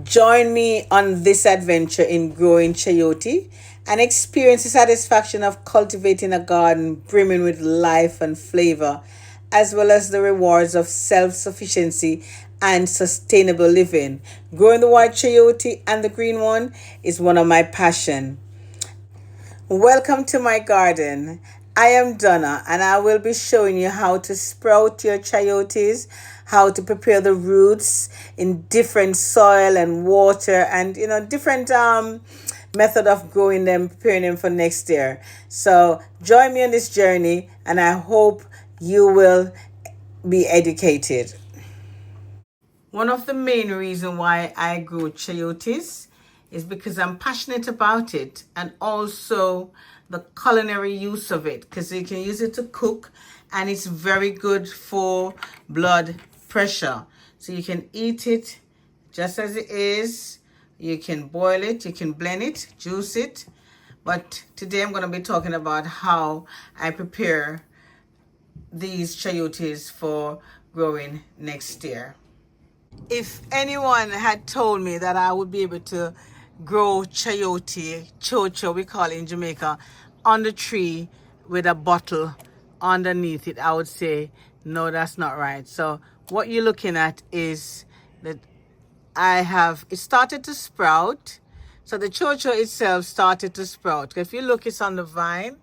Join me on this adventure in growing chayote and experience the satisfaction of cultivating a garden brimming with life and flavor, as well as the rewards of self sufficiency and sustainable living. Growing the white chayote and the green one is one of my passion. Welcome to my garden. I am Donna and I will be showing you how to sprout your chayotes, how to prepare the roots in different soil and water and different method of growing them, preparing them for next year. So join me on this journey and I hope you will be educated. One of the main reasons why I grow chayotes is because I'm passionate about it and also the culinary use of it because you can use it to cook and it's very good for blood pressure. So you can eat it just as it is. You can boil it, you can blend it, juice it. But today I'm going to be talking about how I prepare these chayotes for growing next year. If anyone had told me that I would be able to grow chayote, chocho, we call it in Jamaica, on the tree with a bottle underneath it, I would say, no, that's not right. So what you're looking at is that it started to sprout. So the chocho itself started to sprout. If you look, it's on the vine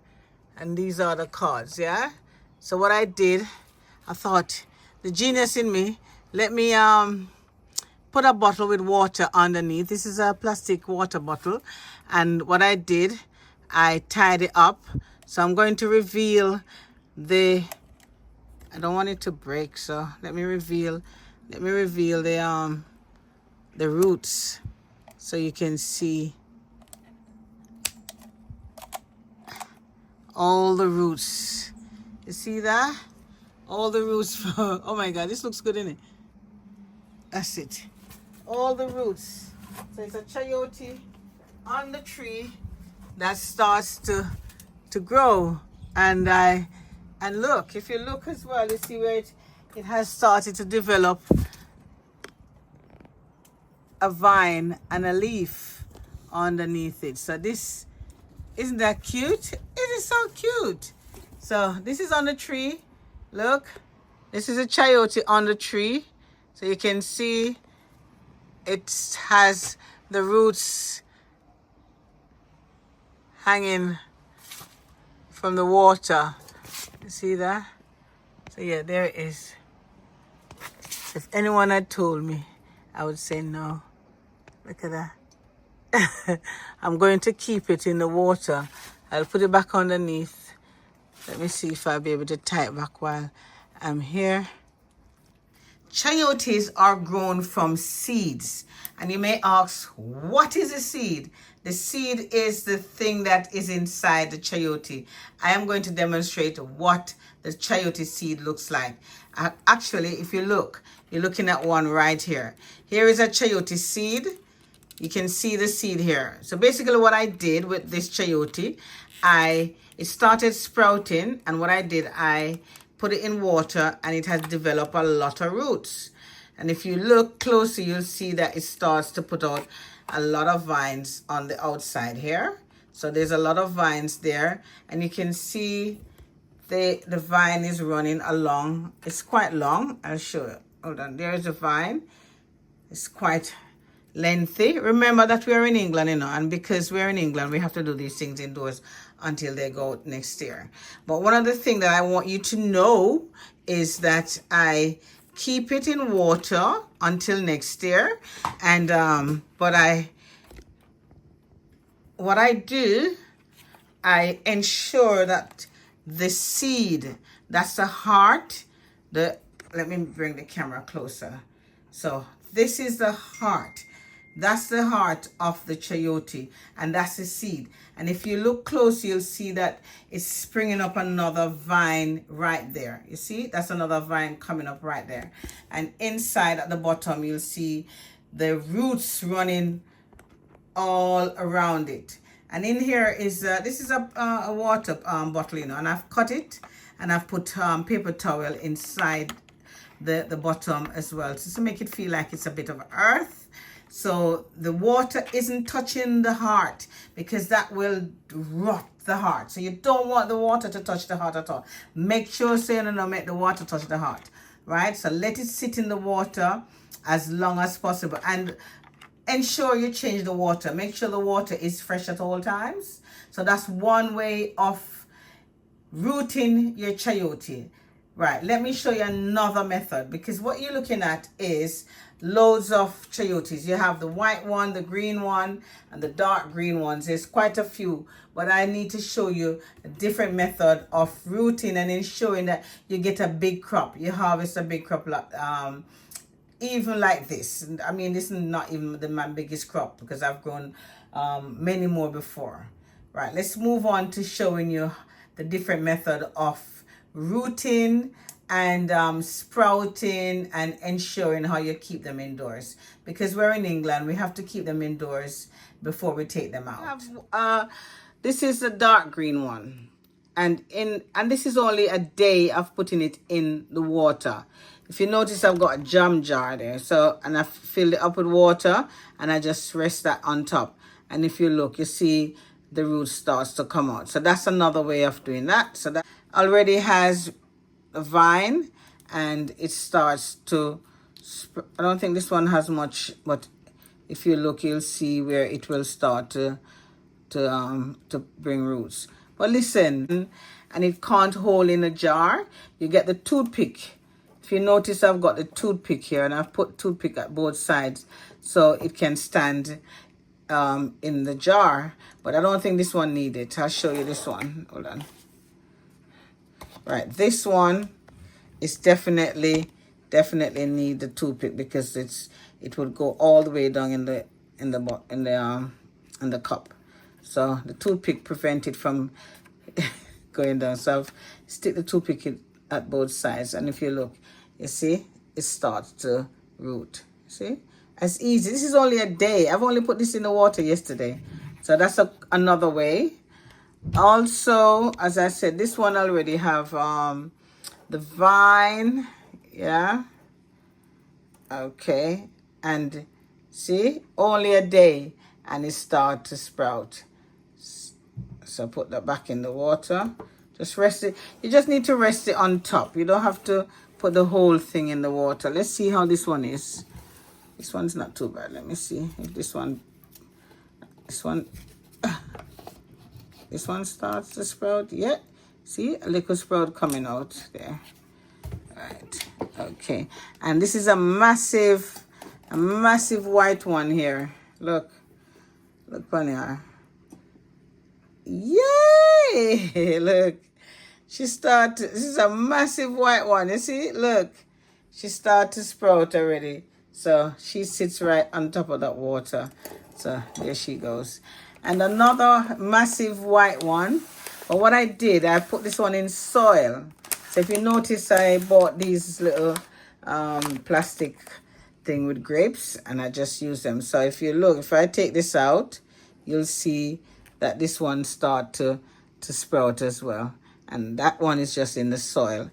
and these are the cards, yeah? So what I did, I thought, the genius in me, let me put a bottle with water underneath. This is a plastic water bottle. And what I did, I tied it up. So I'm going to reveal I don't want it to break. So let me reveal the roots so you can see all the roots. You see that? All the roots. Oh my God, this looks good, isn't it? That's it. All the roots. So it's a chayote on the tree that starts to grow. And look, if you look as well, you see where it has started to develop a vine and a leaf underneath it. So this, isn't that cute? It is so cute. So this is on the tree. Look, this is a chayote on the tree. So you can see it has the roots hanging from the water. You see that? So yeah, there it is. If anyone had told me, I would say no. Look at that. I'm going to keep it in the water. I'll put it back underneath. Let me see if I'll be able to tie it back while I'm here. Chayotes are grown from seeds. And you may ask, what is a seed? The seed is the thing that is inside the chayote. I am going to demonstrate what the chayote seed looks like. Actually, if you look, you're looking at one right here. Here is a chayote seed. You can see the seed here. So basically what I did with this chayote, it started sprouting, and what I did, I put it in water and it has developed a lot of roots. And if you look closely, you'll see that it starts to put out a lot of vines on the outside here. So there's a lot of vines there, and you can see the vine is running along. It's quite long. I'll show you. Hold on. There's a vine. It's quite lengthy. Remember that we're in England, and because we're in England, we have to do these things indoors until they go next year. But one of the things that I want you to know is that I keep it in water until next year. And what I do, I ensure that the seed, that's the heart, let me bring the camera closer. So this is the heart. That's the heart of the chayote, and that's the seed. And if you look close, you'll see that it's springing up another vine right there. You see, that's another vine coming up right there. And inside at the bottom, you'll see the roots running all around it. And in here is, this is a water bottle, and I've cut it and I've put paper towel inside the bottom as well, just to make it feel like it's a bit of earth. So the water isn't touching the heart, because that will rot the heart. So you don't want the water to touch the heart at all. Make sure, say, no, make the water touch the heart, right? So let it sit in the water as long as possible, and ensure you change the water. Make sure the water is fresh at all times. So that's one way of rooting your chayote. Right, let me show you another method, because what you're looking at is loads of chayotes. You have the white one, the green one, and the dark green ones. There's quite a few, but I need to show you a different method of rooting and ensuring that you get a big crop. You harvest a big crop, even like this. I mean, this is not even my biggest crop, because I've grown many more before. Right, let's move on to showing you the different method of rooting and sprouting, and ensuring how you keep them indoors, because we're in England, we have to keep them indoors before we take them out. This is the dark green one, and this is only a day of putting it in the water. If you notice, I've got a jam jar there, so, and I filled it up with water, and I just rest that on top, and if you look, you see the root starts to come out. So that's another way of doing that. So that already has a vine, and it starts to I don't think this one has much, but if you look, you'll see where it will start to bring roots. But listen, and it can't hold in a jar. You get the toothpick. If you notice, I've got the toothpick here, and I've put toothpick at both sides so it can stand in the jar. But I don't think this one needs it. I'll show you this one. Hold on. Right, this one is definitely need the toothpick, because it would go all the way down in the cup. So the toothpick prevent it from going down. So I've stick the toothpick at both sides, and if you look, you see it starts to root. See, it's easy. This is only a day. I've only put this in the water yesterday, so that's another way. Also, as I said, this one already have the vine, yeah, okay, and see, only a day, and it start to sprout. So put that back in the water. Just rest it. You just need to rest it on top. You don't have to put the whole thing in the water. Let's see how this one is. This one's not too bad. Let me see if this one starts to sprout. Yeah, see, a little sprout coming out there. Right, okay, and this is a massive white one here. Look on here. Yay! Look, this is a massive white one. You see, look, she started to sprout already. So she sits right on top of that water. So there she goes. And another massive white one. But what I did, I put this one in soil. So if you notice, I bought these little plastic thing with grapes, and I just use them. So if you look, if I take this out, you'll see that this one start to sprout as well. And that one is just in the soil.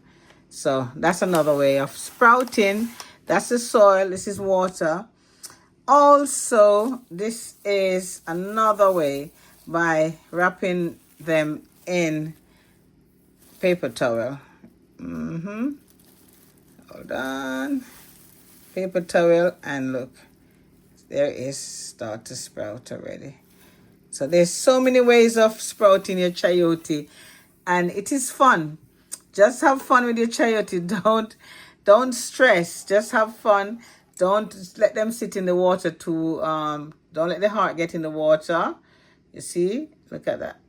So that's another way of sprouting. That's the soil. This is water. Also, this is another way, by wrapping them in paper towel. Hold on. Paper towel, and look, there is start to sprout already. So there's so many ways of sprouting your chayote, and it is fun. Just have fun with your chayote. Don't stress. Just have fun. Don't let them sit in the water too. Don't let the heart get in the water. You see? Look at that.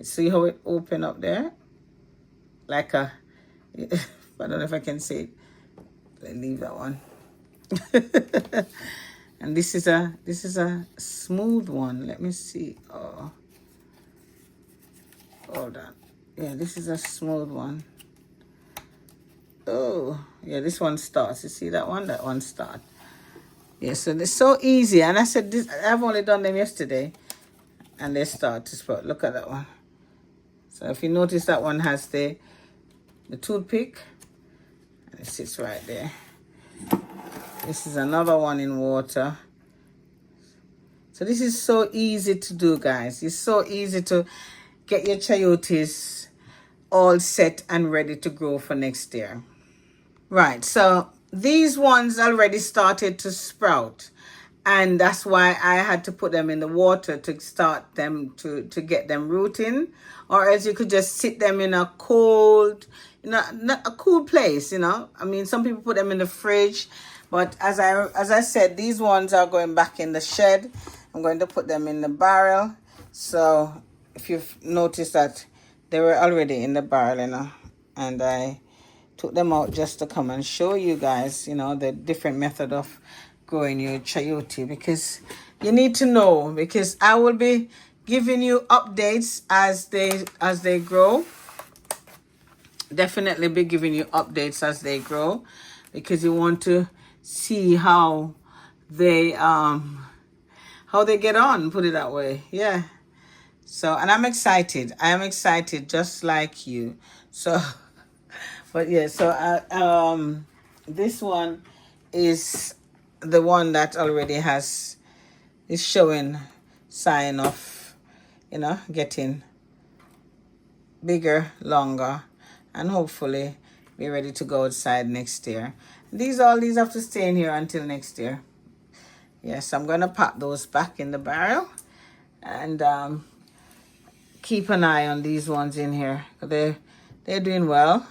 See how it open up there? Like a, I don't know if I can say it. Let's leave that one. And this is a smooth one. Let me see. Oh, hold on. Yeah, this is a smooth one. Oh, yeah, this one starts. You see that one? That one starts. Yeah, so it's so easy. And I said, I've only done them yesterday. And they start to sprout. Look at that one. So if you notice, that one has the toothpick. And it sits right there. This is another one in water. So this is so easy to do, guys. It's so easy to get your chayotes all set and ready to grow for next year. Right, so these ones already started to sprout, and that's why I had to put them in the water to start them to get them rooting, or else you could just sit them in a cold, not a cool place, I mean, some people put them in the fridge, but as I said, these ones are going back in the shed. I'm going to put them in the barrel. So if you've noticed that they were already in the barrel, and I took them out just to come and show you guys, the different method of growing your chayote, because you need to know, because I will be giving you updates as they grow. Definitely be giving you updates as they grow, because you want to see how they get on, put it that way. Yeah. So, and I'm excited. I am excited just like you. So but yeah, so this one is the one that already is showing sign of, getting bigger, longer, and hopefully be ready to go outside next year. These have to stay in here until next year. Yes, I'm gonna pop those back in the barrel, and keep an eye on these ones in here. They're doing well,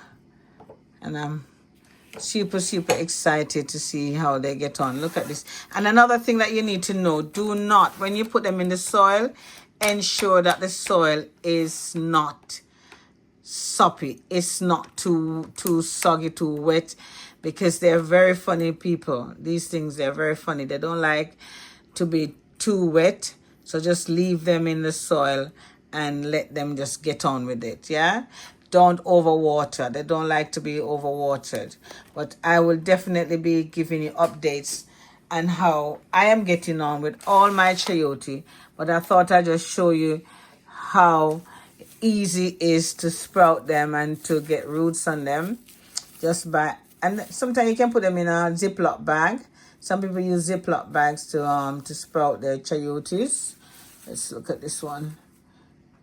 and I'm super excited to see how they get on. Look at this. And another thing that you need to know, do not, when you put them in the soil, ensure that the soil is not soppy. It's not too soggy, too wet, because they're very funny people. These things, they're very funny. They don't like to be too wet. So just leave them in the soil and let them just get on with it. Yeah. Don't overwater. They don't like to be overwatered. But I will definitely be giving you updates on how I am getting on with all my chayote. But I thought I'd just show you how easy it is to sprout them and to get roots on them. And sometimes you can put them in a Ziploc bag. Some people use Ziploc bags to sprout their chayotes. Let's look at this one.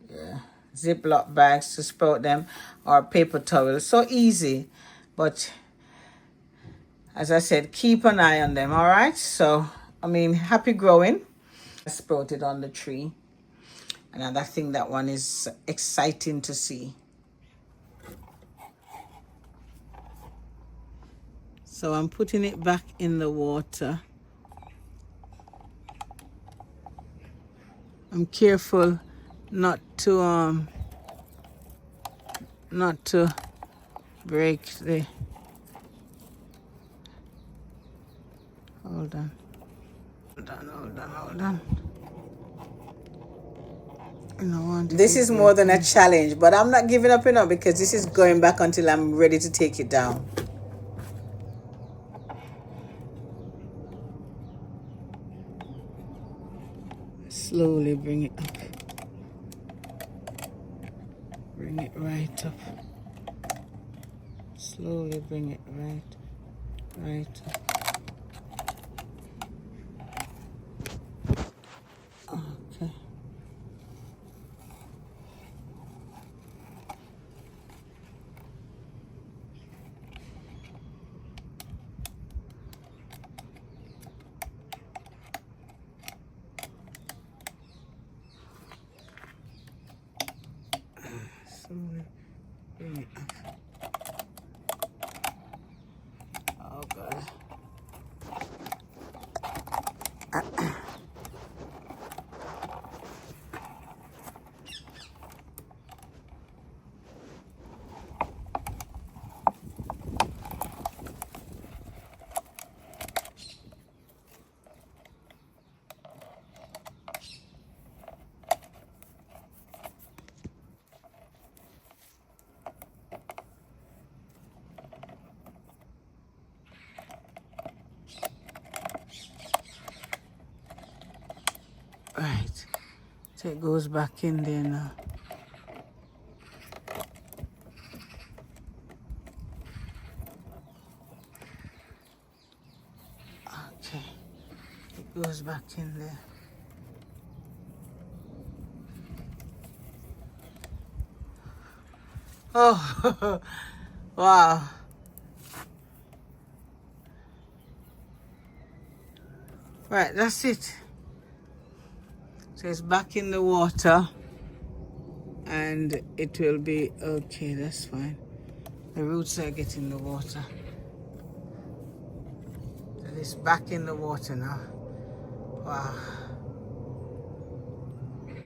Yeah. Ziploc bags to sprout them, or paper towels. So easy. But as I said, keep an eye on them, all right? So, I mean, happy growing. I sprouted on the tree. And I think that one is exciting to see. So I'm putting it back in the water. I'm careful not to break the. Hold on. This is more than a challenge, but I'm not giving up, because this is going back until I'm ready to take it down. Slowly bring it up. Bring it right up. Slowly bring it right up. Okay. Slowly bring it up. Oh God. Right. So it goes back in there now. Okay. It goes back in there. Oh, wow. Right, that's it. So it's back in the water and it will be okay. That's fine. The roots are getting the water. So it's back in the water now. Wow.